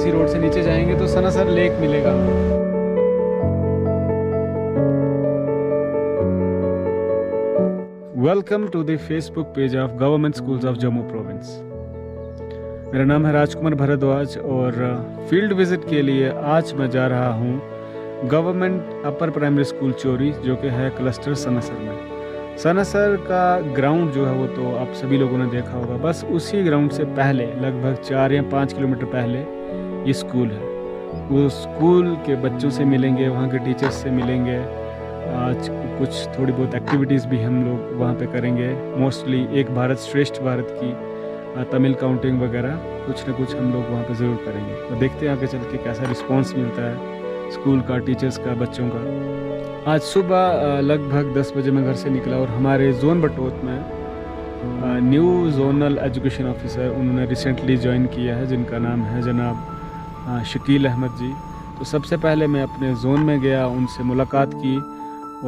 इसी रोड से नीचे जाएंगे तो सनासर लेक मिलेगा। Welcome to the Facebook page of government schools of Jammu province. मेरा नाम है राजकुमार भारद्वाज और फील्ड विजिट के लिए आज मैं जा रहा हूँ गवर्नमेंट अपर प्राइमरी स्कूल चोरी, जो कि है क्लस्टर सनासर में। सनासर का ग्राउंड जो है वो तो आप सभी लोगों ने देखा होगा, बस उसी ग्राउंड से पहले लगभग 4 या 5 किलोमीटर पहले ये स्कूल है। वो स्कूल के बच्चों से मिलेंगे, वहाँ के टीचर्स से मिलेंगे। आज कुछ थोड़ी बहुत एक्टिविटीज़ भी हम लोग वहाँ पे करेंगे। मोस्टली एक भारत श्रेष्ठ भारत की तमिल काउंटिंग वगैरह कुछ न कुछ हम लोग वहाँ पे ज़रूर करेंगे। तो देखते हैं आगे चल के कैसा रिस्पांस मिलता है स्कूल का, टीचर्स का, बच्चों का। आज सुबह लगभग 10 बजे मैं घर से निकला और हमारे जोन बटोत में न्यू जोनल एजुकेशन ऑफिसर उन्होंने रिसेंटली ज्वाइन किया है, जिनका नाम है जनाब शकील अहमद जी। तो सबसे पहले मैं अपने जोन में गया, उनसे मुलाकात की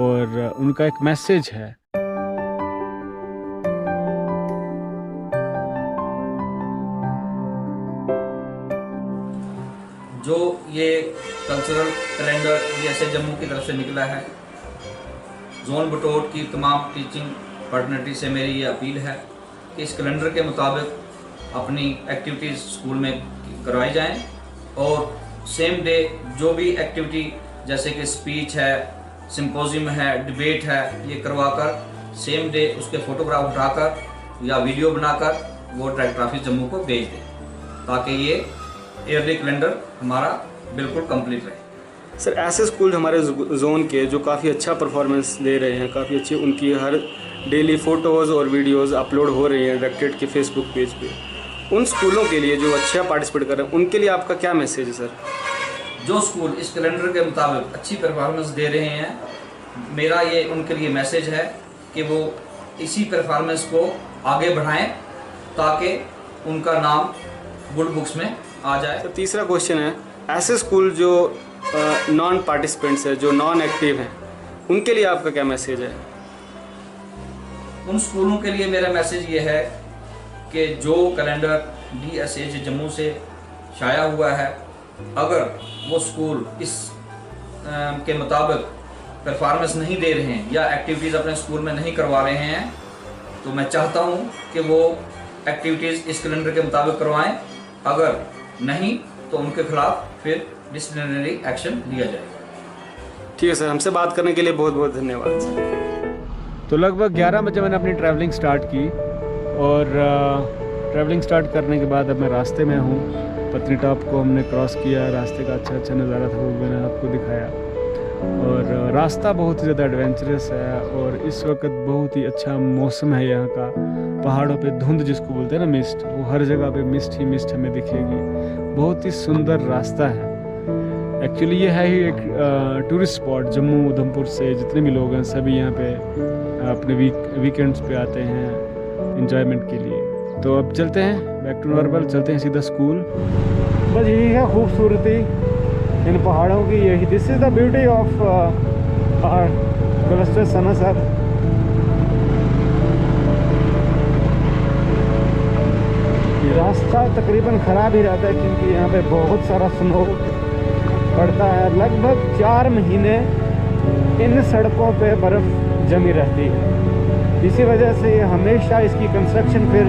और उनका एक मैसेज है। जो ये कल्चरल कैलेंडर DSA जम्मू की तरफ से निकला है, जोन बटोट की तमाम टीचिंग पार्टनरिटी से मेरी ये अपील है कि इस कैलेंडर के मुताबिक अपनी एक्टिविटीज़ स्कूल में करवाई जाएं और सेम डे जो भी एक्टिविटी जैसे कि स्पीच है, सिंपोजियम है, डिबेट है, ये करवाकर सेम डे उसके फ़ोटोग्राफ उठाकर या वीडियो बनाकर वो डायरेक्टर ऑफिस जम्मू को भेज दें, ताकि ये ईयरली कैलेंडर हमारा बिल्कुल कंप्लीट रहे। सर, ऐसे स्कूल हमारे जोन के जो काफ़ी अच्छा परफॉर्मेंस दे रहे हैं, काफ़ी अच्छी उनकी हर डेली फ़ोटोज़ और वीडियोज़ अपलोड हो रही हैं डायरेक्टरेट के फेसबुक पेज पे, उन स्कूलों के लिए जो अच्छा पार्टिसिपेट कर रहे हैं उनके लिए आपका क्या मैसेज है सर? जो स्कूल इस कैलेंडर के मुताबिक अच्छी परफॉर्मेंस दे रहे हैं, मेरा ये उनके लिए मैसेज है कि वो इसी परफॉर्मेंस को आगे बढ़ाएं ताकि उनका नाम गुड बुक्स में आ जाए। तो तीसरा क्वेश्चन है, ऐसे स्कूल जो नॉन पार्टिसिपेंट्स है, जो नॉन एक्टिव हैं, उनके लिए आपका क्या मैसेज है? उन स्कूलों के लिए मेरा मैसेज ये है कि जो कैलेंडर DSA जम्मू से शाया हुआ है, अगर वो स्कूल इस के मुताबिक परफॉर्मेंस नहीं दे रहे हैं या एक्टिविटीज़ अपने स्कूल में नहीं करवा रहे हैं, तो मैं चाहता हूँ कि वो एक्टिविटीज़ इस कैलेंडर के मुताबिक करवाएं। अगर नहीं तो उनके खिलाफ फिर डिसिप्लिनरी एक्शन लिया जाएगा। ठीक है सर, हमसे बात करने के लिए बहुत बहुत धन्यवाद सर। तो लगभग 11 बजे मैंने अपनी ट्रैवलिंग स्टार्ट की और ट्रैवलिंग स्टार्ट करने के बाद अब मैं रास्ते में हूँ। पत्नी टॉप को हमने क्रॉस किया, रास्ते का अच्छा नज़ारा था वो मैंने आपको दिखाया और रास्ता बहुत ही ज़्यादा एडवेंचरस है और इस वक्त बहुत ही अच्छा मौसम है यहाँ का। पहाड़ों पे धुंध जिसको बोलते हैं ना, मिस्ट, वो हर जगह पे मिस्ट ही मिस्ट हमें दिखेगी। बहुत ही सुंदर रास्ता है। एक्चुअली ये है ही एक टूरिस्ट स्पॉट। जम्मू उधमपुर से जितने भी लोग हैं सभी यहाँ पे अपने वीकेंड्स पे आते हैं एंजॉयमेंट के लिए। तो अब चलते हैं बैक टू नॉर्मल, चलते हैं सीधा स्कूल। बस यही है खूबसूरती इन पहाड़ों की, यही this is the beauty of our cluster Sanasar. रास्ता तकरीबन ख़राब ही रहता है क्योंकि यहाँ पे बहुत सारा स्नो पड़ता है। लगभग 4 महीने इन सड़कों पे बर्फ़ जमी रहती है। इसी वजह से ये हमेशा इसकी कंस्ट्रक्शन फिर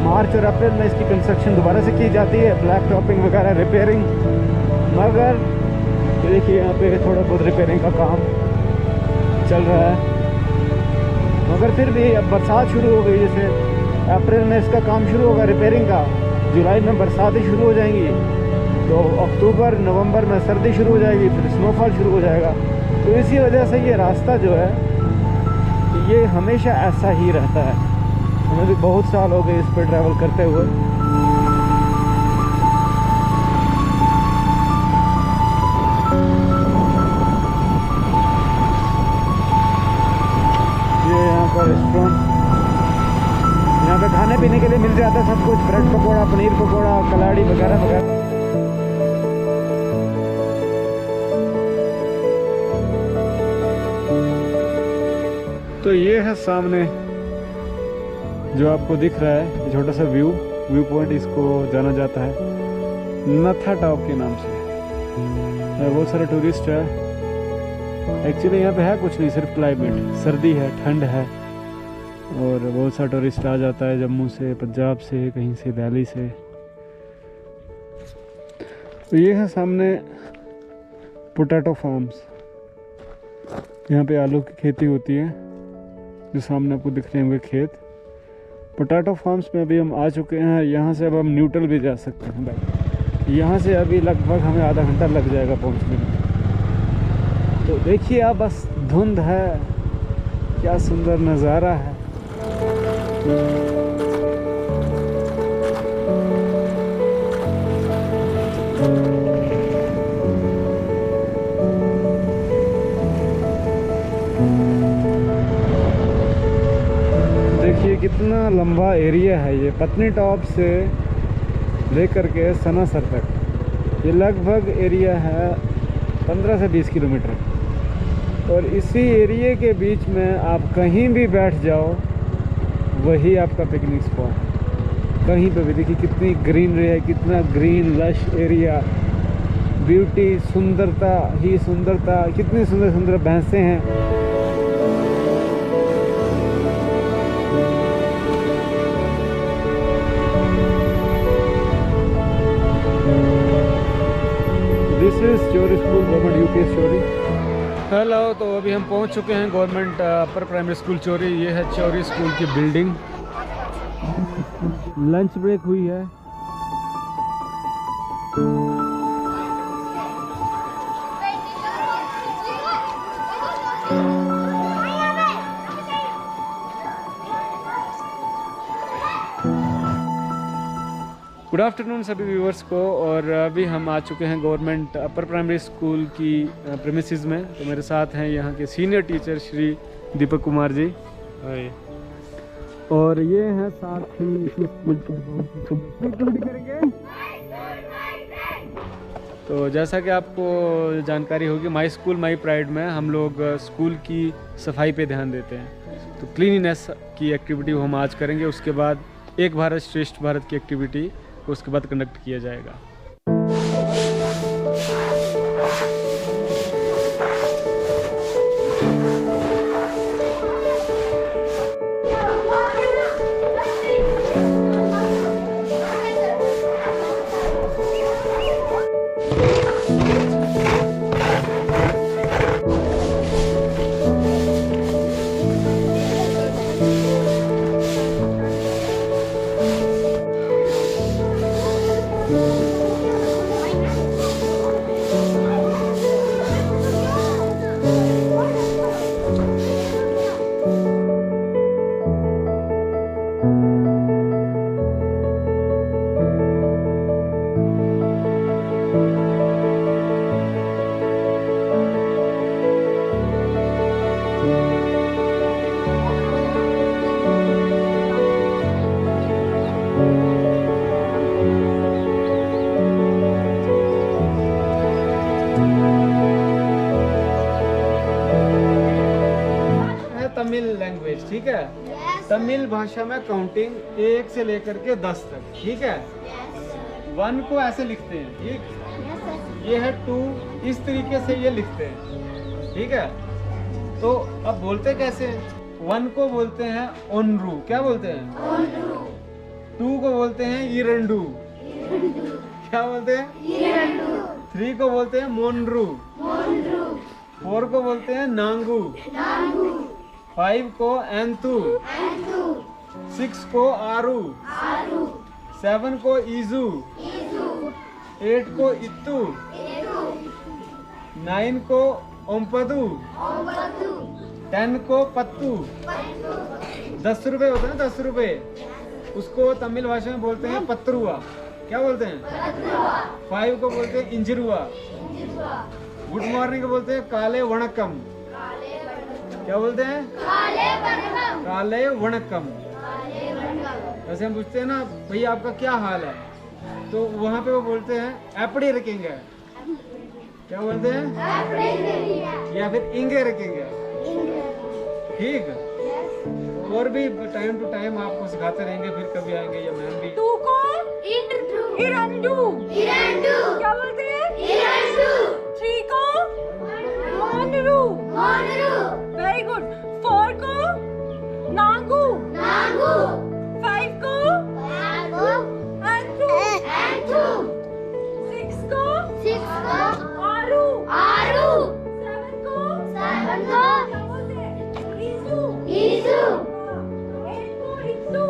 मार्च और अप्रैल में इसकी कंस्ट्रक्शन दोबारा से की जाती है, ब्लैक टॉपिंग वगैरह, रिपेयरिंग। मगर देखिए यहाँ पे थोड़ा बहुत रिपेयरिंग का काम चल रहा है, मगर फिर भी अब बरसात शुरू हो गई। जैसे अप्रैल में इसका काम शुरू होगा रिपेयरिंग का, जुलाई में बरसातें शुरू हो जाएंगी, तो अक्टूबर नवंबर में सर्दी शुरू हो जाएगी, फिर स्नोफॉल शुरू हो जाएगा। तो इसी वजह से ये रास्ता जो है ये हमेशा ऐसा ही रहता है। हमें भी बहुत साल हो गए इस पर ट्रैवल करते हुए। ये यहाँ पर रेस्टोरेंट, यहाँ पे खाने पीने के लिए मिल जाता है सब कुछ, ब्रेड पकौड़ा, पनीर पकौड़ा, कलाड़ी वगैरह वगैरह। तो ये है सामने जो आपको दिख रहा है, छोटा सा व्यू पॉइंट इसको जाना जाता है। नथा टॉप के नाम से। बहुत सारे टूरिस्ट है। एक्चुअली यहाँ पे है कुछ नहीं, सिर्फ क्लाइमेट, सर्दी है, ठंड है, और बहुत सारा टूरिस्ट आ जाता है जम्मू से, पंजाब से, कहीं से, दिल्ली से। तो ये है सामने पोटैटो फार्म्स। यहाँ पे आलू की खेती होती है, जो सामने आपको दिख रहे होंगे खेत। पोटैटो फार्म्स में अभी हम आ चुके हैं। यहाँ से अब हम न्यूट्रल भी जा सकते हैं भाई। यहाँ से अभी लगभग हमें आधा घंटा लग जाएगा पहुँचने में। तो देखिए आप, बस धुंध है, क्या सुंदर नज़ारा है। देखिए कितना लंबा एरिया है ये, पत्नी टॉप से लेकर के सनासर तक। ये लगभग एरिया है 15 से 20 किलोमीटर। और इसी एरिया के बीच में आप कहीं भी बैठ जाओ, वही आपका पिकनिक स्पॉट है। कहीं पे भी देखिए कितनी ग्रीनरी है, कितना ग्रीन लश एरिया, ब्यूटी, सुंदरता ही सुंदरता, कितनी सुंदर सुंदर भैंसें हैं। This is Chauri school, government UPS Chauri. Hello, तो अभी हम पहुंच चुके हैं government upper primary school Chauri. ये है चौरी स्कूल की बिल्डिंग। लंच ब्रेक हुई है। गुड आफ्टरनून सभी व्यूअर्स को। और अभी हम आ चुके हैं गवर्नमेंट अपर प्राइमरी स्कूल की प्रेमिसेस में। तो मेरे साथ हैं यहाँ के सीनियर टीचर श्री दीपक कुमार जी, और ये हैं साथ ही करेंगे। तो जैसा कि आपको जानकारी होगी, माई स्कूल माई प्राइड में हम लोग स्कूल की सफाई पे ध्यान देते हैं। तो क्लीनिनेस की एक्टिविटी हम आज करेंगे। उसके बाद एक भारत श्रेष्ठ भारत की एक्टिविटी उसके बाद कंडक्ट किया जाएगा। तमिल लैंग्वेज, ठीक है। तमिल भाषा में काउंटिंग 1 से लेकर के 10 तक, ठीक है। 1 को ऐसे लिखते हैं, ठीक। ये है 2, इस तरीके से ये लिखते हैं, ठीक है। तो अब बोलते कैसे हैं? 1 को बोलते हैं ओनरू, क्या बोलते हैं? 2 को बोलते हैं इरंडू, क्या बोलते हैं? 3 को बोलते हैं मोनरू, 4 को बोलते हैं नांगू, 5 को एंतु, 6 को आरू, 7 को इजू, 8 को इत्तू, 9 को ओम्पदू, 10 को पत्तू। 10 रुपए होते हैं, 10 रुपए, उसको तमिल भाषा में बोलते हैं पत्रुआ, क्या बोलते हैं? 5 को बोलते हैं इंजरुआ। गुड मॉर्निंग को बोलते हैं काले वणकम, क्या बोलते हैं? काले वणकम। वैसे हम पूछते हैं ना, भैया आपका क्या हाल है, तो वहाँ पे वो बोलते हैं एपड़ी रखेंगे, क्या बोलते हैं? या फिर इंगे रखेंगे, ठीक। और भी टाइम टू टाइम आपको सिखाते रहेंगे, फिर कभी आएंगे या मैम भी। 2 को इरंडू, Very good. 4 को नांगू. 5 को अंथू. 6 को आरू. 7 को क्या बोलते हैं? ईसू. 8 को इत्तू.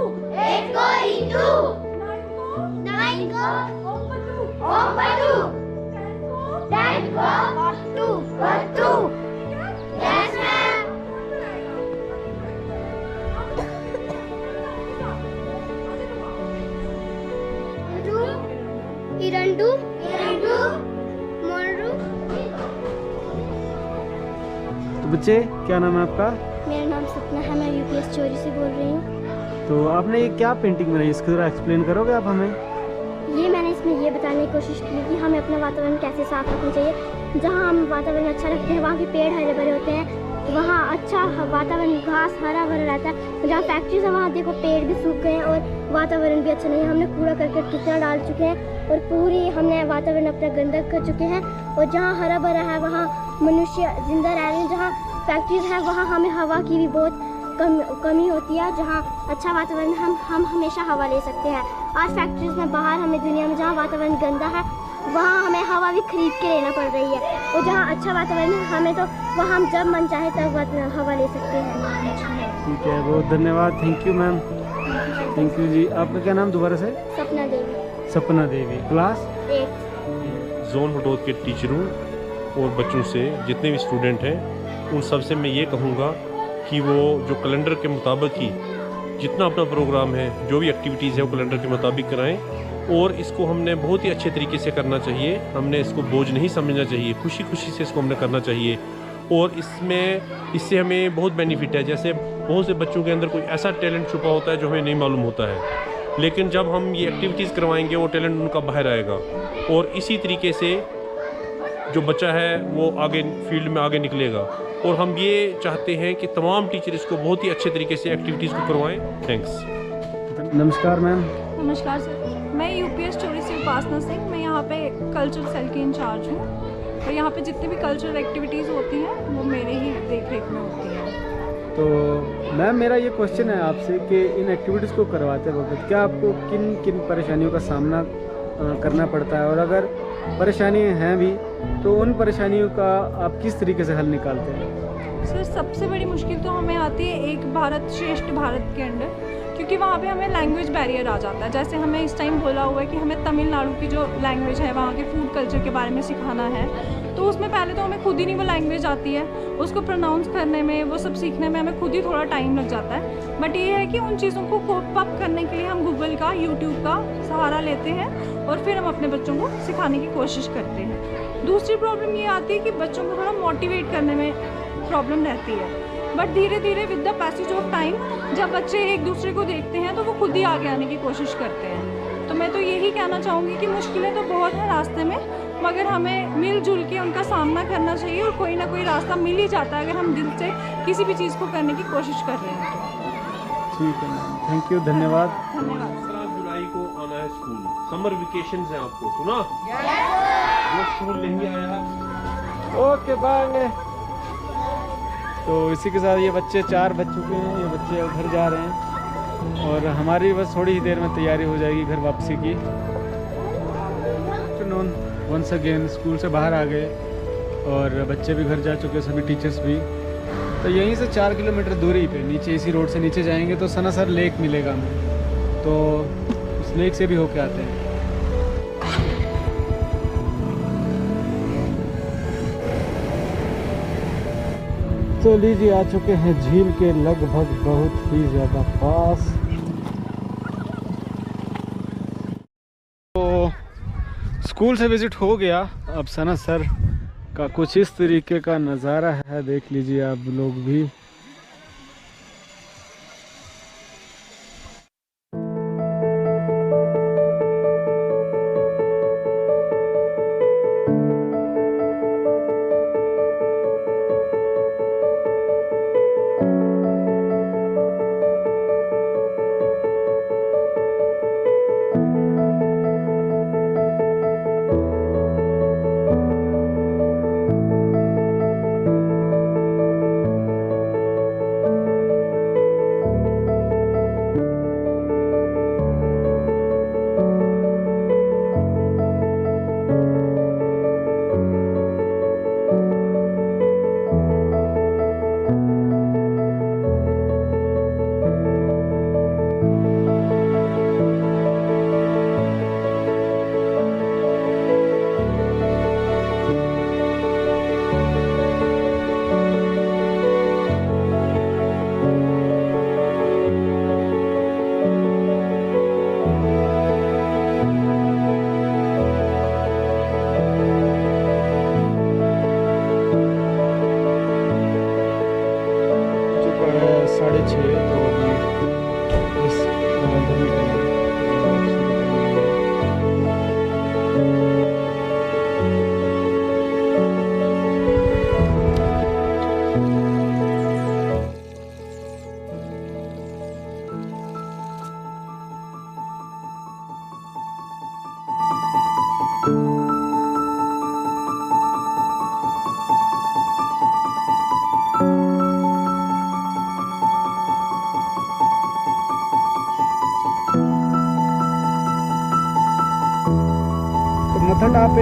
9 को ओपटू. 10 को पट्टू. Yes, ma'am. इरंडू मोरू. तो बच्चे, क्या नाम है आपका? मेरा नाम सपना है, मैं यूपीएस चोरी से बोल रही हूँ. तो आपने ये क्या पेंटिंग बनाई, इसको ज़रा एक्सप्लेन करोगे आप हमें? मैंने इसमें ये बताने की कोशिश की कि हमें अपना वातावरण कैसे साफ रखना चाहिए. जहाँ हम वातावरण अच्छा रखते हैं वहाँ के पेड़ हरे भरे होते हैं, वहाँ अच्छा वातावरण, घास हरा भरा रहता है. जहाँ फैक्ट्रीज है वहाँ देखो पेड़ भी सूख गए हैं और वातावरण भी अच्छा नहीं है. हमने कूड़ा करकट कितना डाल चुके हैं और पूरी हमने वातावरण अपना गंदा कर चुके हैं. और जहाँ हरा भरा है वहाँ मनुष्य जिंदा रह रहे हैं. जहाँ फैक्ट्रीज है वहाँ हमें हवा की भी बहुत कमी होती है. जहाँ अच्छा वातावरण हम हमेशा हवा ले सकते हैं. आज फैक्ट्रीज में बाहर हमें दुनिया में जहाँ वातावरण गंदा है वहाँ हमें हवा भी खरीद के लेना पड़ रही है. और जहाँ अच्छा वातावरण है हमें तो वहाँ हम जब मन चाहे तब हवा ले सकते हैं. ठीक है, बहुत धन्यवाद. Thank you ma'am. Thank you जी. आपका क्या नाम दोबारा से? सपना देवी. सपना देवी. क्लास 8. जोन बटोत के टीचरों और बच्चों से, जितने भी स्टूडेंट हैं, उन सब से मैं ये कहूँगा कि वो जो कैलेंडर के मुताबिक ही जितना अपना प्रोग्राम है, जो भी एक्टिविटीज़ है वो कैलेंडर के मुताबिक कराएं. और इसको हमने बहुत ही अच्छे तरीके से करना चाहिए. हमने इसको बोझ नहीं समझना चाहिए, खुशी खुशी से इसको हमने करना चाहिए. और इससे हमें बहुत बेनिफिट है. जैसे बहुत से बच्चों के अंदर कोई ऐसा टैलेंट छुपा होता है जो हमें नहीं मालूम होता है, लेकिन जब हम ये एक्टिविटीज़ करवाएंगे वो टैलेंट उनका बाहर आएगा. और इसी तरीके से जो बच्चा है वो आगे फील्ड में आगे निकलेगा. और हम ये चाहते हैं कि तमाम टीचर इसको बहुत ही अच्छे तरीके से एक्टिविटीज़ को करवाएं. थैंक्स. नमस्कार मैम. नमस्कार सर, मैं यूपीएस चोरी से उपासना सिंह. मैं यहाँ पे कल्चर सेल की इंचार्ज हूँ और यहाँ पे जितनी भी कल्चरल एक्टिविटीज़ होती हैं वो मेरे ही देख रेख में होती हैं. तो मैम, मेरा ये क्वेश्चन है आपसे कि इन एक्टिविटीज़ को करवाते वक्त क्या आपको किन किन परेशानियों का सामना करना पड़ता है, और अगर परेशानियाँ हैं भी तो उन परेशानियों का आप किस तरीके से हल निकालते हैं? सर, सबसे बड़ी मुश्किल तो हमें आती है एक भारत श्रेष्ठ भारत के अंदर, क्योंकि वहाँ पे हमें लैंग्वेज बैरियर आ जाता है. जैसे हमें इस टाइम बोला हुआ है कि हमें तमिलनाडु की जो लैंग्वेज है, वहाँ के फूड कल्चर के बारे में सिखाना है, तो उसमें पहले तो हमें खुद ही नहीं वो लैंग्वेज आती है. उसको प्रोनाउंस करने में, वो सब सीखने में हमें खुद ही थोड़ा टाइम लग जाता है. बट ये है कि उन चीज़ों को कोप अप करने के लिए हम गूगल का, यूट्यूब का सहारा लेते हैं और फिर हम अपने बच्चों को सिखाने की कोशिश करते हैं. दूसरी प्रॉब्लम ये आती है कि बच्चों को थोड़ा मोटिवेट करने में प्रॉब्लम रहती है. बट धीरे धीरे with the passage of time जब बच्चे एक दूसरे को देखते हैं तो वो खुद ही आगे आने की कोशिश करते हैं. तो मैं तो यही कहना चाहूँगी कि मुश्किलें तो बहुत हैं रास्ते में, मगर हमें मिलजुल के उनका सामना करना चाहिए और कोई ना कोई रास्ता मिल ही जाता है अगर हम दिल से किसी भी चीज़ को करने की कोशिश कर रहे हैं. ठीक है मैम, थैंक यू, धन्यवाद. धन्यवाद. 17 जुलाई को आना है स्कूल. समर वेकेशन है आपको, सुना? जो स्कूल नहीं आया ओके बाय. तो इसी के साथ ये बच्चे 4 बज चुके हैं. ये बच्चे घर जा रहे हैं और हमारी बस थोड़ी ही देर में तैयारी हो जाएगी घर वापसी की. Afternoon once again. स्कूल से बाहर आ गए और बच्चे भी घर जा चुके, सभी टीचर्स भी. तो यहीं से 4 किलोमीटर दूरी पे नीचे, इसी रोड से नीचे जाएंगे तो सनासर लेक मिलेगा हमें. तो उस लेक से भी होके आते हैं. तो लीजिए, आ चुके हैं झील के लगभग बहुत ही ज़्यादा पास. तो स्कूल से विज़िट हो गया. अब सनासर का कुछ इस तरीके का नज़ारा है, देख लीजिए आप लोग भी.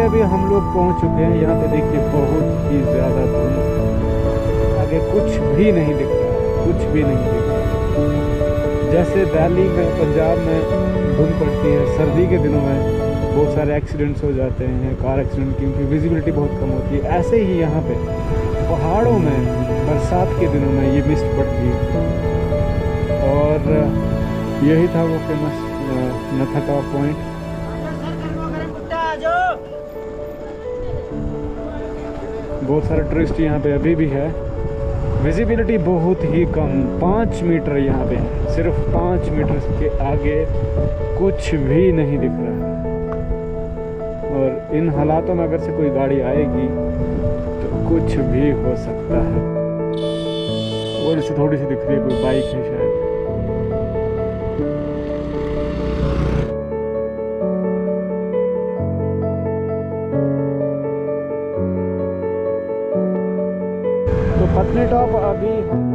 अभी हम लोग पहुंच चुके हैं। यहाँ पे देखिए बहुत ही ज़्यादा धुंध, आगे कुछ भी नहीं दिख रहा, कुछ भी नहीं दिख रहा। जैसे दिल्ली में, पंजाब में धुंध पड़ती है सर्दी के दिनों में, बहुत सारे एक्सीडेंट्स हो जाते हैं, कार एक्सीडेंट, क्योंकि विजिबिलिटी बहुत कम होती है। ऐसे ही यहाँ पे पहाड़ों में बरसात के दिनों में ये मिस्ट पड़ती है। और यही था वो फेमस नथाटॉप पॉइंट। बहुत सारे टूरिस्ट यहाँ पे अभी भी है। विजिबिलिटी बहुत ही कम, 5 मीटर यहाँ पे है, सिर्फ 5 मीटर के आगे कुछ भी नहीं दिख रहा है। और इन हालातों में अगर से कोई गाड़ी आएगी तो कुछ भी हो सकता है। और इसे थोड़ी सी दिख रही है, कोई बाइक है शायद। तो पत्नीटॉप अभी हम